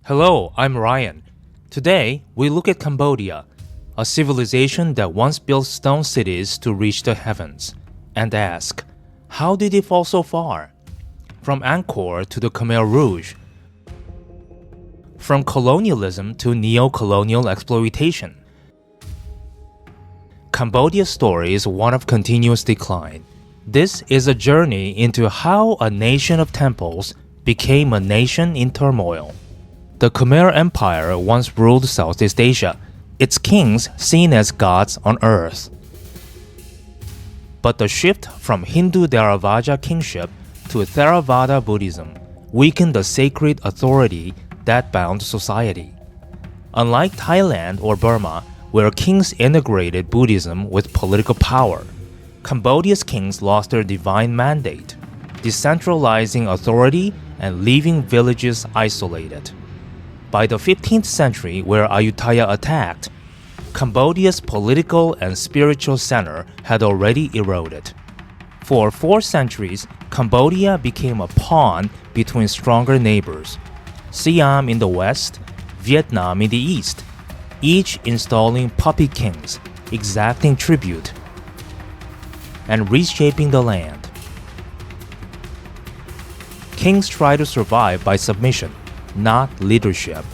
Hello, I'm Ryan. Today, we look at Cambodia, a civilization that once built stone cities to reach the heavens, and ask, how did it fall so far? From Angkor to the Khmer Rouge, from colonialism to neo-colonial exploitation. Cambodia's story is one of continuous decline. This is a journey into how a nation of temples became a nation in turmoil. The Khmer Empire once ruled Southeast Asia, its kings seen as gods on earth. But the shift from Hindu Theravada kingship to Theravada Buddhism weakened the sacred authority that bound society. Unlike Thailand or Burma, where kings integrated Buddhism with political power, Cambodia's kings lost their divine mandate, decentralizing authority and leaving villages isolated. By the 15th century, where Ayutthaya attacked, Cambodia's political and spiritual center had already eroded. For 4 centuries, Cambodia became a pawn between stronger neighbors, Siam in the west, Vietnam in the east, each installing puppet kings, exacting tribute, and reshaping the land. Kings try to survive by submission, not leadership.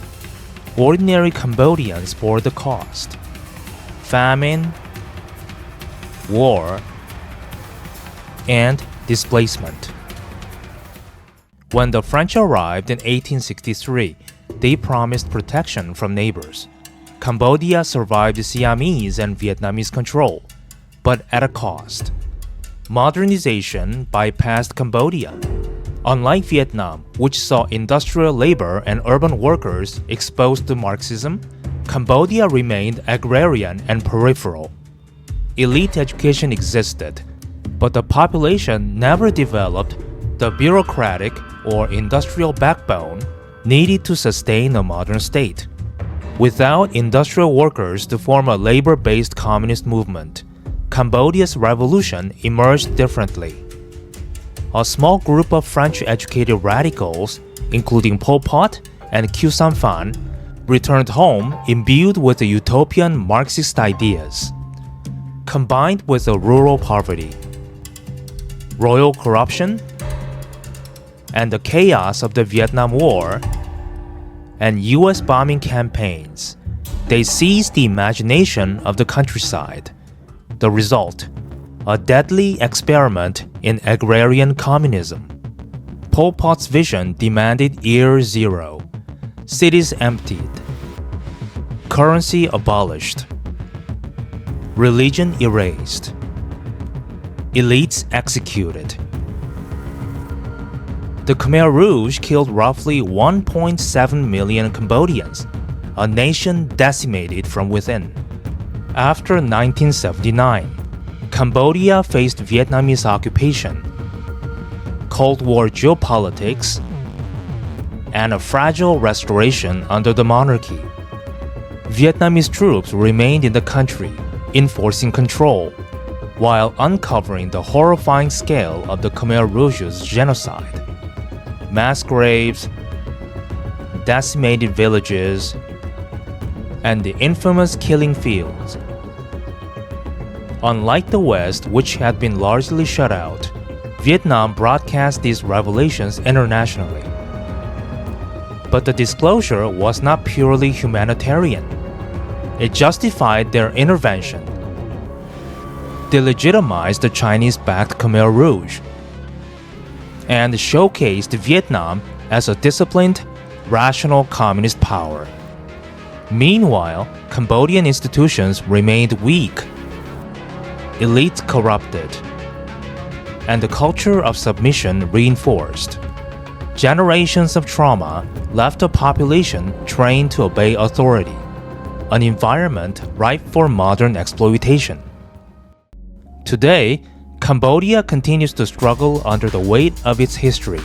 Ordinary Cambodians bore the cost. Famine, war, and displacement. When the French arrived in 1863, they promised protection from neighbors. Cambodia survived Siamese and Vietnamese control, but at a cost. Modernization bypassed Cambodia. Unlike Vietnam, which saw industrial labor and urban workers exposed to Marxism, Cambodia remained agrarian and peripheral. Elite education existed, but the population never developed the bureaucratic or industrial backbone needed to sustain a modern state. Without industrial workers to form a labor-based communist movement, Cambodia's revolution emerged differently. A small group of French-educated radicals, including Pol Pot and Khieu Samphan, returned home imbued with the utopian Marxist ideas. Combined with the rural poverty, royal corruption, and the chaos of the Vietnam War and US bombing campaigns, they seized the imagination of the countryside. The result: a deadly experiment in agrarian communism. Pol Pot's vision demanded year zero. Cities emptied. Currency abolished. Religion erased. Elites executed. The Khmer Rouge killed roughly 1.7 million Cambodians, a nation decimated from within. After 1979, Cambodia faced Vietnamese occupation, Cold War geopolitics, and a fragile restoration under the monarchy. Vietnamese troops remained in the country, enforcing control, while uncovering the horrifying scale of the Khmer Rouge's genocide. Mass graves, decimated villages, and the infamous killing fields. Unlike the West, which had been largely shut out, Vietnam broadcast these revelations internationally. But the disclosure was not purely humanitarian. It justified their intervention, delegitimized the Chinese-backed Khmer Rouge, and showcased Vietnam as a disciplined, rational communist power. Meanwhile, Cambodian institutions remained weak, elites corrupted, and the culture of submission reinforced. Generations of trauma left a population trained to obey authority, an environment ripe for modern exploitation. Today, Cambodia continues to struggle under the weight of its history.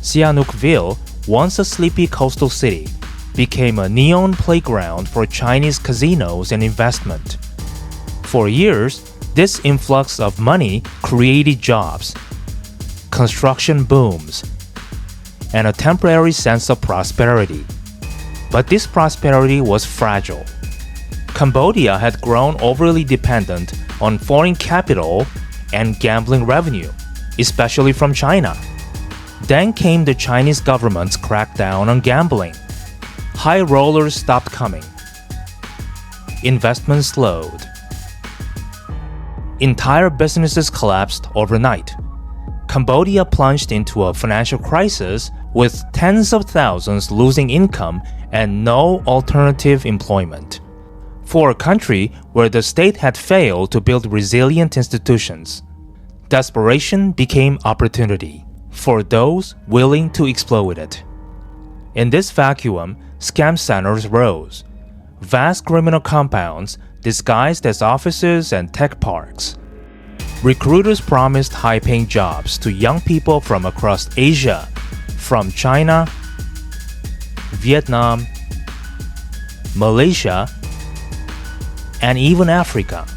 Sihanoukville, once a sleepy coastal city, became a neon playground for Chinese casinos and investment. For years, this influx of money created jobs, construction booms, and a temporary sense of prosperity. But this prosperity was fragile. Cambodia had grown overly dependent on foreign capital and gambling revenue, especially from China. Then came the Chinese government's crackdown on gambling. High rollers stopped coming. Investment slowed. Entire businesses collapsed overnight. Cambodia plunged into a financial crisis with tens of thousands losing income and no alternative employment. For a country where the state had failed to build resilient institutions, desperation became opportunity for those willing to exploit it. In this vacuum, scam centers rose, vast criminal compounds disguised as offices and tech parks. Recruiters promised high-paying jobs to young people from across Asia, from China, Vietnam, Malaysia, and even Africa.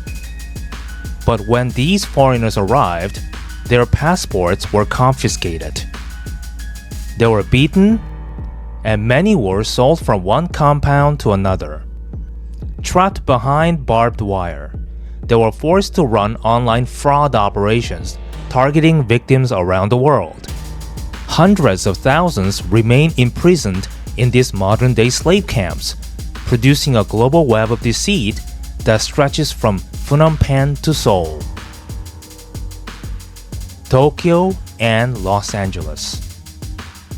But when these foreigners arrived, their passports were confiscated. They were beaten, and many were sold from one compound to another. Trapped behind barbed wire, they were forced to run online fraud operations targeting victims around the world. Hundreds of thousands remain imprisoned in these modern-day slave camps, producing a global web of deceit that stretches from Phnom Penh to Seoul, Tokyo, and Los Angeles.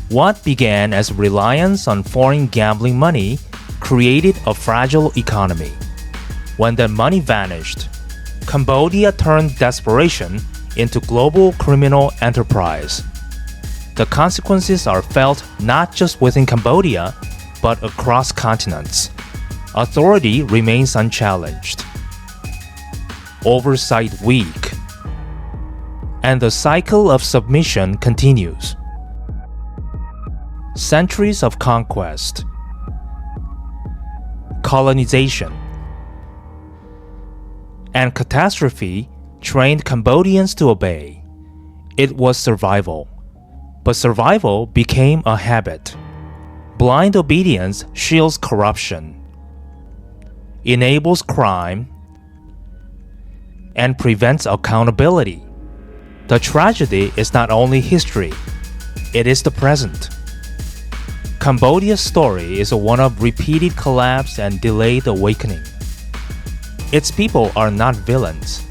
What began as reliance on foreign gambling money created a fragile economy. When that money vanished, Cambodia turned desperation into global criminal enterprise. The consequences are felt not just within Cambodia, but across continents. Authority remains unchallenged. Oversight weak. And the cycle of submission continues. Centuries of conquest. Colonization. And catastrophe trained Cambodians to obey. It was survival. But survival became a habit. Blind obedience shields corruption, enables crime, and prevents accountability. The tragedy is not only history, it is the present. Cambodia's story is one of repeated collapse and delayed awakening. Its people are not villains,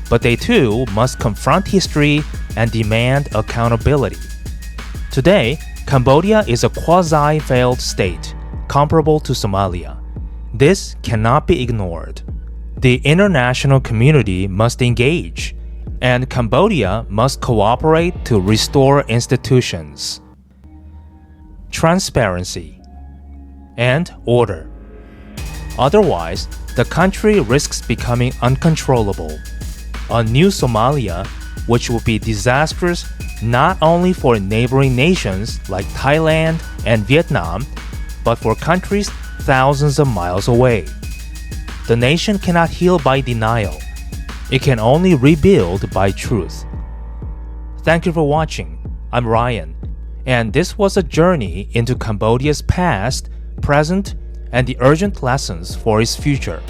but they too must confront history and demand accountability. Today, Cambodia is a quasi-failed state, comparable to Somalia. This cannot be ignored. The international community must engage, and Cambodia must cooperate to restore institutions, transparency, and order. Otherwise, the country risks becoming uncontrollable. A new Somalia, which will be disastrous not only for neighboring nations like Thailand and Vietnam, but for countries thousands of miles away. The nation cannot heal by denial. It can only rebuild by truth. Thank you for watching. I'm Ryan, and this was a journey into Cambodia's past, present, and the urgent lessons for its future.